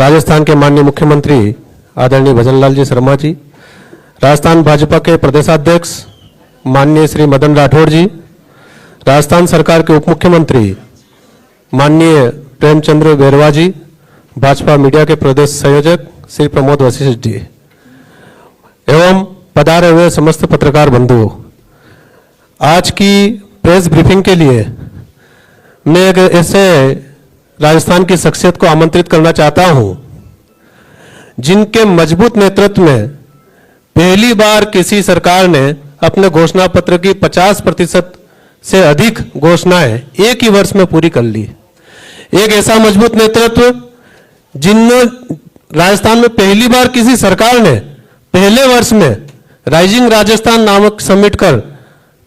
राजस्थान के माननीय मुख्यमंत्री आदरणीय भजनलाल जी शर्मा जी, राजस्थान भाजपा के प्रदेशाध्यक्ष माननीय श्री मदन राठौड़ जी, राजस्थान सरकार के उप मुख्यमंत्री माननीय प्रेमचंद्र बैरवा जी, भाजपा मीडिया के प्रदेश संयोजक श्री प्रमोद वशिष्ठ जी एवं पधारे हुए समस्त पत्रकार बंधुओं, आज की प्रेस ब्रीफिंग के लिए मैं एक ऐसे राजस्थान की शख्सियत को आमंत्रित करना चाहता हूं जिनके मजबूत नेतृत्व में पहली बार किसी सरकार ने अपने घोषणा पत्र की 50% से अधिक घोषणाएं एक ही वर्ष में पूरी कर ली। एक ऐसा मजबूत नेतृत्व जिनने राजस्थान में पहली बार किसी सरकार ने पहले वर्ष में राइजिंग राजस्थान नामक समिट कर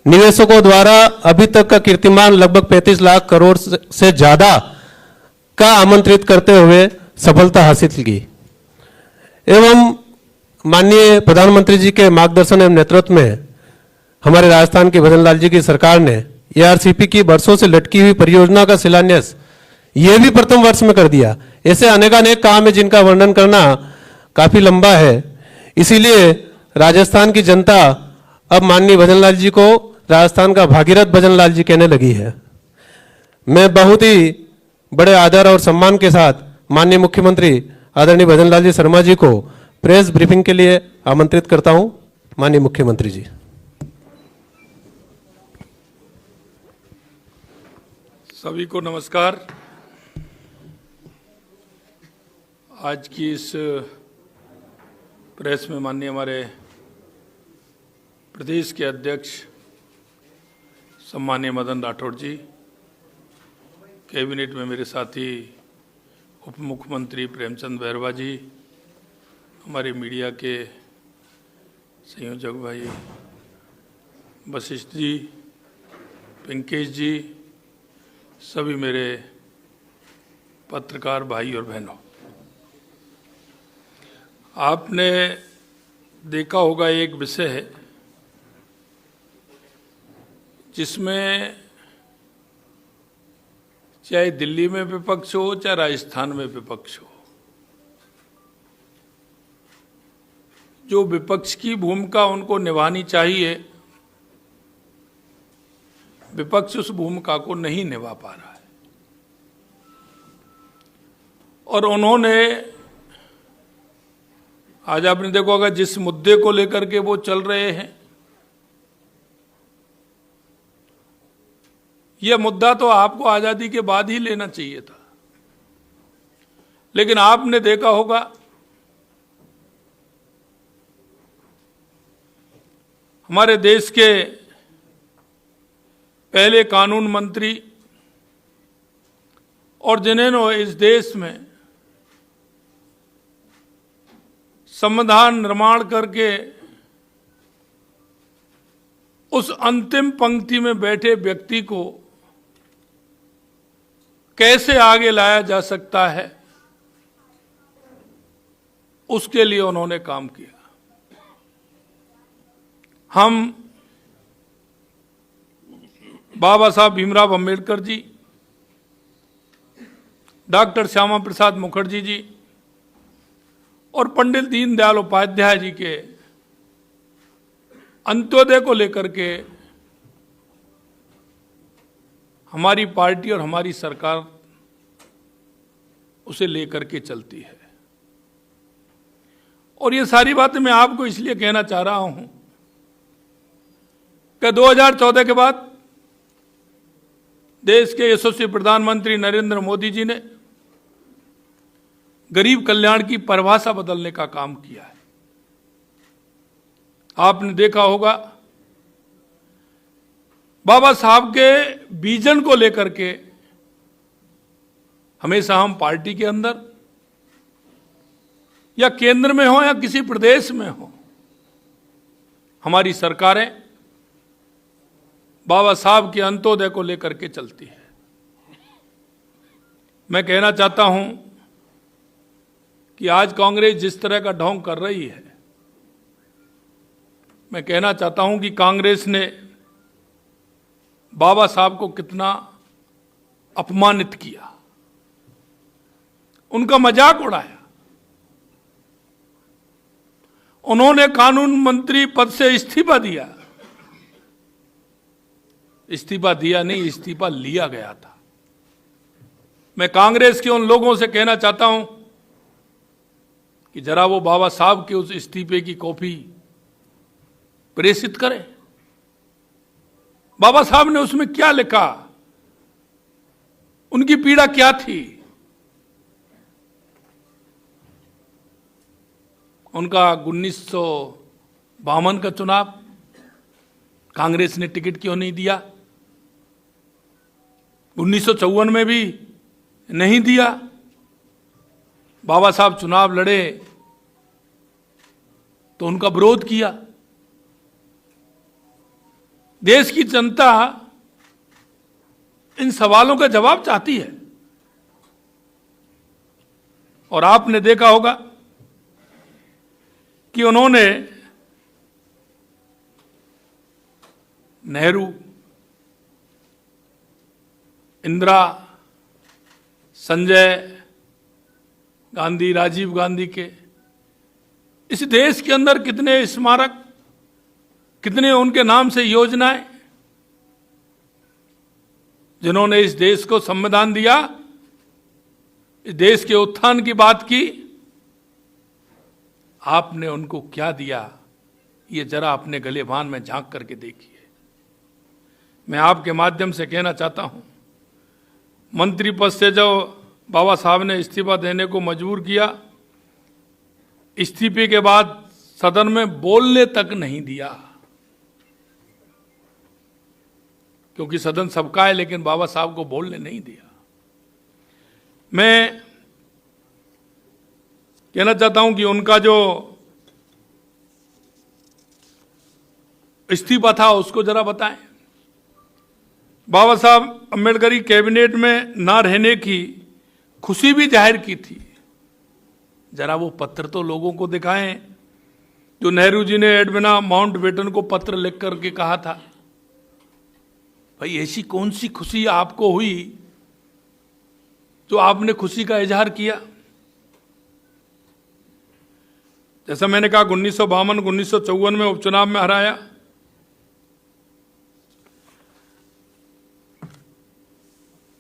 निवेशकों द्वारा अभी तक का कीर्तिमान लगभग 35 लाख करोड़ से ज्यादा का आमंत्रित करते हुए सफलता हासिल की एवं माननीय प्रधानमंत्री जी के मार्गदर्शन एवं नेतृत्व में हमारे राजस्थान के भजनलाल जी की सरकार ने एआरसीपी की वर्षों से लटकी हुई परियोजना का शिलान्यास यह भी प्रथम वर्ष में कर दिया। ऐसे अनेकानेक काम है जिनका वर्णन करना काफी लंबा है, इसीलिए राजस्थान की जनता अब माननीय भजनलाल जी को राजस्थान का भागीरथ भजनलाल जी कहने लगी है। मैं बहुत ही बड़े आदर और सम्मान के साथ माननीय मुख्यमंत्री आदरणीय भजनलाल जी शर्मा जी को प्रेस ब्रीफिंग के लिए आमंत्रित करता हूं। माननीय मुख्यमंत्री जी। सभी को नमस्कार। आज की इस प्रेस में माननीय हमारे प्रदेश के अध्यक्ष सम्माननीय मदन राठौड़ जी, कैबिनेट में मेरे साथी उप मुख्यमंत्री प्रेमचंद बैरवा जी, हमारे मीडिया के संयोजक भाई वशिष्ठ जी, पिंकेश जी, सभी मेरे पत्रकार भाई और बहनों, आपने देखा होगा एक विषय है जिसमें चाहे दिल्ली में विपक्ष हो चाहे राजस्थान में विपक्ष हो, जो विपक्ष की भूमिका उनको निभानी चाहिए, विपक्ष उस भूमिका को नहीं निभा पा रहा है। और उन्होंने आज आपने देखा होगा जिस मुद्दे को लेकर के वो चल रहे हैं, यह मुद्दा तो आपको आजादी के बाद ही लेना चाहिए था, लेकिन आपने देखा होगा हमारे देश के पहले कानून मंत्री और जिन्होंने इस देश में संविधान निर्माण करके उस अंतिम पंक्ति में बैठे व्यक्ति को कैसे आगे लाया जा सकता है, उसके लिए उन्होंने काम किया। हम बाबा साहब भीमराव अंबेडकर जी, डॉक्टर श्यामा प्रसाद मुखर्जी जी और पंडित दीनदयाल उपाध्याय जी के अंत्योदय को लेकर के हमारी पार्टी और हमारी सरकार उसे लेकर के चलती है। और ये सारी बातें मैं आपको इसलिए कहना चाह रहा हूं कि 2014 के बाद देश के यशस्वी प्रधानमंत्री नरेंद्र मोदी जी ने गरीब कल्याण की परिभाषा बदलने का काम किया है। आपने देखा होगा बाबा साहब के विजन को लेकर के हमेशा हम पार्टी के अंदर या केंद्र में हो या किसी प्रदेश में हो, हमारी सरकारें बाबा साहब के अंत्योदय को लेकर के चलती है। मैं कहना चाहता हूं कि आज कांग्रेस जिस तरह का ढोंग कर रही है, मैं कहना चाहता हूं कि कांग्रेस ने बाबा साहब को कितना अपमानित किया, उनका मजाक उड़ाया। उन्होंने कानून मंत्री पद से इस्तीफा दिया। इस्तीफा दिया नहीं, इस्तीफा लिया गया था। मैं कांग्रेस के उन लोगों से कहना चाहता हूं कि जरा वो बाबा साहब के उस इस्तीफे की कॉपी प्रेषित करें। बाबा साहब ने उसमें क्या लिखा, उनकी पीड़ा क्या थी। उनका 1952 का चुनाव कांग्रेस ने टिकट क्यों नहीं दिया, 1954 में भी नहीं दिया। बाबा साहब चुनाव लड़े तो उनका विरोध किया। देश की जनता इन सवालों का जवाब चाहती है। और आपने देखा होगा कि उन्होंने नेहरू, इंदिरा, संजय गांधी, राजीव गांधी के इस देश के अंदर कितने स्मारक, कितने उनके नाम से योजनाएं, जिन्होंने इस देश को संविधान दिया, इस देश के उत्थान की बात की। आपने उनको क्या दिया, ये जरा अपने गलेभान में झांक करके देखिए। मैं आपके माध्यम से कहना चाहता हूं, मंत्री पद से जो बाबा साहब ने इस्तीफा देने को मजबूर किया, इस्तीफे के बाद सदन में बोलने तक नहीं दिया, क्योंकि सदन सबका है, लेकिन बाबा साहब को बोलने नहीं दिया। मैं कहना चाहता हूं कि उनका जो इस्तीफा था उसको जरा बताएं। बाबा साहब अम्बेडकरी कैबिनेट में ना रहने की खुशी भी जाहिर की थी। जरा वो पत्र तो लोगों को दिखाएं जो नेहरू जी ने एडविना माउंटबेटन को पत्र लिख करके कहा था। भाई ऐसी कौन सी खुशी आपको हुई जो आपने खुशी का इजहार किया। जैसा मैंने कहा 1952 1954 में उपचुनाव में हराया।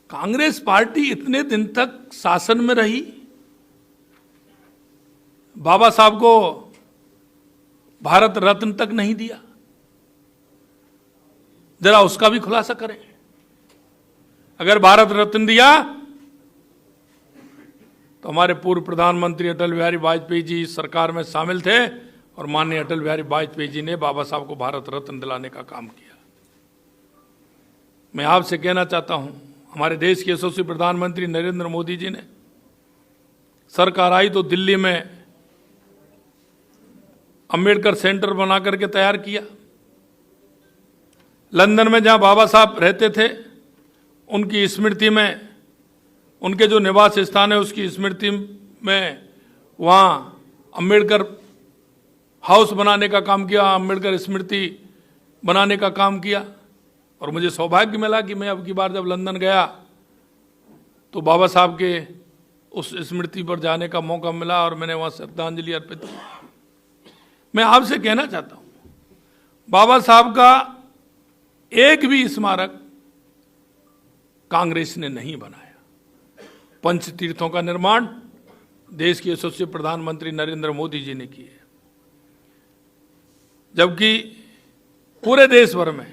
कांग्रेस पार्टी इतने दिन तक शासन में रही, बाबा साहब को भारत रत्न तक नहीं दिया। जरा उसका भी खुलासा करें। अगर भारत रत्न दिया तो हमारे पूर्व प्रधानमंत्री अटल बिहारी वाजपेयी जी इस सरकार में शामिल थे और माननीय अटल बिहारी वाजपेयी जी ने बाबा साहब को भारत रत्न दिलाने का काम किया। मैं आपसे कहना चाहता हूं, हमारे देश के यशस्वी प्रधानमंत्री नरेंद्र मोदी जी ने सरकार आई तो दिल्ली में अंबेडकर सेंटर बना करके तैयार किया। लंदन में जहां बाबा साहब रहते थे उनकी स्मृति में, उनके जो निवास स्थान है उसकी स्मृति में वहां अंबेडकर हाउस बनाने का काम किया, अंबेडकर स्मृति बनाने का काम किया। और मुझे सौभाग्य मिला कि मैं अब की बार जब लंदन गया तो बाबा साहब के उस स्मृति पर जाने का मौका मिला और मैंने वहां श्रद्धांजलि अर्पित की। मैं आपसे कहना चाहता हूं, बाबा साहब का एक भी स्मारक कांग्रेस ने नहीं बनाया। पंच तीर्थों का निर्माण देश के यशस्वी प्रधानमंत्री नरेंद्र मोदी जी ने किया, जबकि पूरे देश भर में,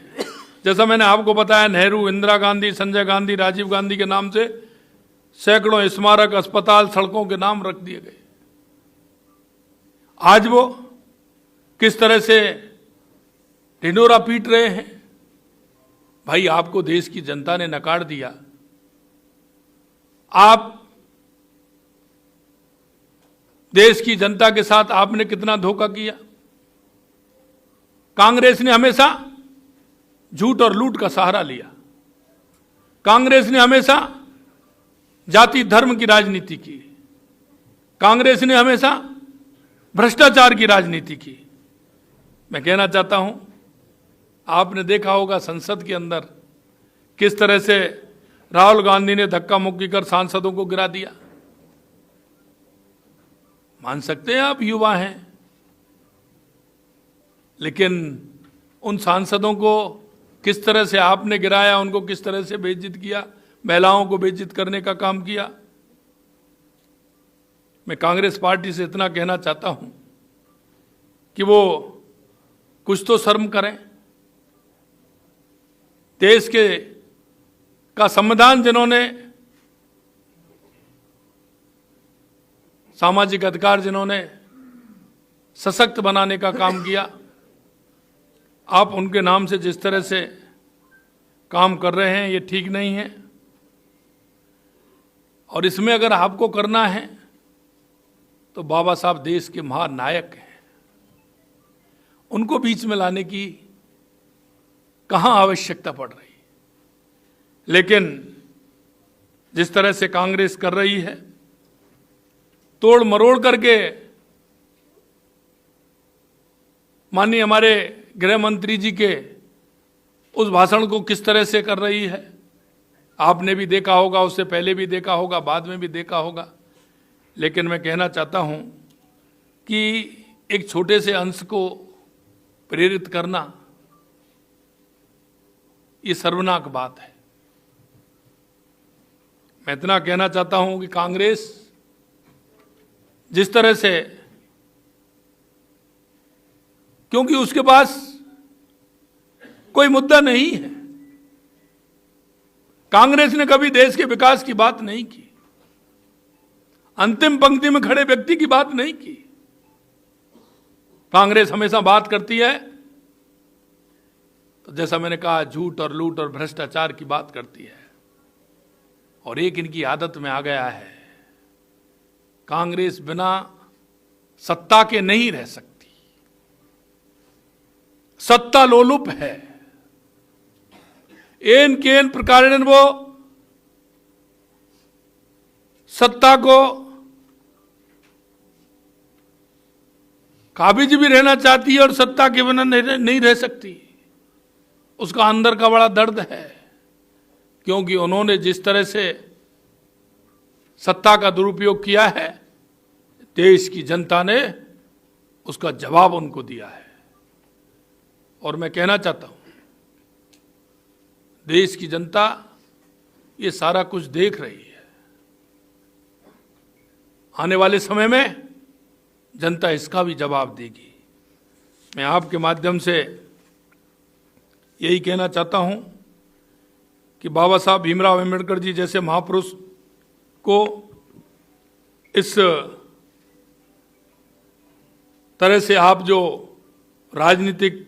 जैसा मैंने आपको बताया, नेहरू, इंदिरा गांधी, संजय गांधी, राजीव गांधी के नाम से सैकड़ों स्मारक, अस्पताल, सड़कों के नाम रख दिए गए। आज वो किस तरह से ढिंढोरा पीट रहे हैं। भाई आपको देश की जनता ने नकार दिया, आप देश की जनता के साथ आपने कितना धोखा किया। कांग्रेस ने हमेशा झूठ और लूट का सहारा लिया। कांग्रेस ने हमेशा जाति धर्म की राजनीति की। कांग्रेस ने हमेशा भ्रष्टाचार की राजनीति की। मैं कहना चाहता हूं, आपने देखा होगा संसद के अंदर किस तरह से राहुल गांधी ने धक्का मुक्की कर सांसदों को गिरा दिया। मान सकते हैं आप युवा हैं, लेकिन उन सांसदों को किस तरह से आपने गिराया, उनको किस तरह से बेइज्जत किया, महिलाओं को बेइज्जत करने का काम किया। मैं कांग्रेस पार्टी से इतना कहना चाहता हूं कि वो कुछ तो शर्म करें। देश का संविधान जिन्होंने, सामाजिक अधिकार जिन्होंने सशक्त बनाने का काम किया, आप उनके नाम से जिस तरह से काम कर रहे हैं ये ठीक नहीं है। और इसमें अगर आपको करना है तो बाबा साहब देश के महानायक हैं, उनको बीच में लाने की कहां आवश्यकता पड़ रही। लेकिन जिस तरह से कांग्रेस कर रही है, तोड़ मरोड़ करके, माननीय हमारे गृह मंत्री जी के उस भाषण को किस तरह से कर रही है, आपने भी देखा होगा, उससे पहले भी देखा होगा, बाद में भी देखा होगा। लेकिन मैं कहना चाहता हूं कि एक छोटे से अंश को प्रेरित करना ये सर्वनाक बात है। मैं इतना कहना चाहता हूं कि कांग्रेस जिस तरह से, क्योंकि उसके पास कोई मुद्दा नहीं है, कांग्रेस ने कभी देश के विकास की बात नहीं की, अंतिम पंक्ति में खड़े व्यक्ति की बात नहीं की। कांग्रेस हमेशा बात करती है तो जैसा मैंने कहा, झूठ और लूट और भ्रष्टाचार की बात करती है। और एक इनकी आदत में आ गया है, कांग्रेस बिना सत्ता के नहीं रह सकती, सत्ता लोलुप है। एन केन प्रकार वो सत्ता को काबिज भी रहना चाहती है और सत्ता के बिना नहीं रह सकती। उसका अंदर का बड़ा दर्द है, क्योंकि उन्होंने जिस तरह से सत्ता का दुरुपयोग किया है, देश की जनता ने उसका जवाब उनको दिया है। और मैं कहना चाहता हूं, देश की जनता ये सारा कुछ देख रही है। आने वाले समय में जनता इसका भी जवाब देगी। मैं आपके माध्यम से यही कहना चाहता हूं कि बाबा साहब भीमराव अम्बेडकर जी जैसे महापुरुष को इस तरह से आप जो राजनीतिक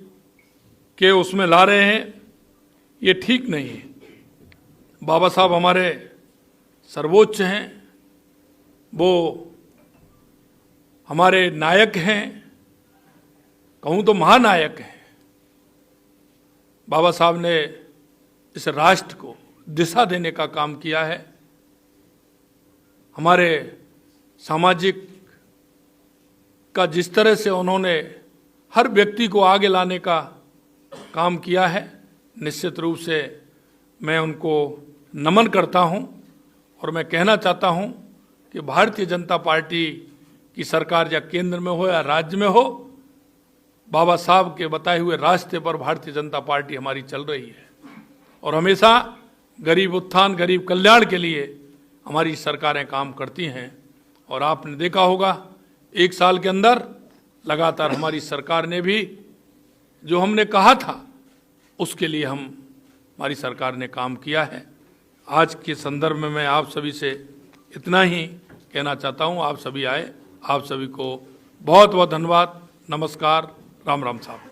के उसमें ला रहे हैं, ये ठीक नहीं है। बाबा साहब हमारे सर्वोच्च हैं, वो हमारे नायक हैं, कहूं तो महानायक हैं। बाबा साहब ने इस राष्ट्र को दिशा देने का काम किया है। हमारे सामाजिक का जिस तरह से उन्होंने हर व्यक्ति को आगे लाने का काम किया है, निश्चित रूप से मैं उनको नमन करता हूं। और मैं कहना चाहता हूं कि भारतीय जनता पार्टी की सरकार या केंद्र में हो या राज्य में हो, बाबा साहब के बताए हुए रास्ते पर भारतीय जनता पार्टी हमारी चल रही है। और हमेशा गरीब उत्थान, गरीब कल्याण के लिए हमारी सरकारें काम करती हैं। और आपने देखा होगा, एक साल के अंदर लगातार हमारी सरकार ने भी जो हमने कहा था उसके लिए हमारी सरकार ने काम किया है। आज के संदर्भ में मैं आप सभी से इतना ही कहना चाहता हूं। आप सभी आए, आप सभी को बहुत बहुत धन्यवाद। नमस्कार, राम राम साहब।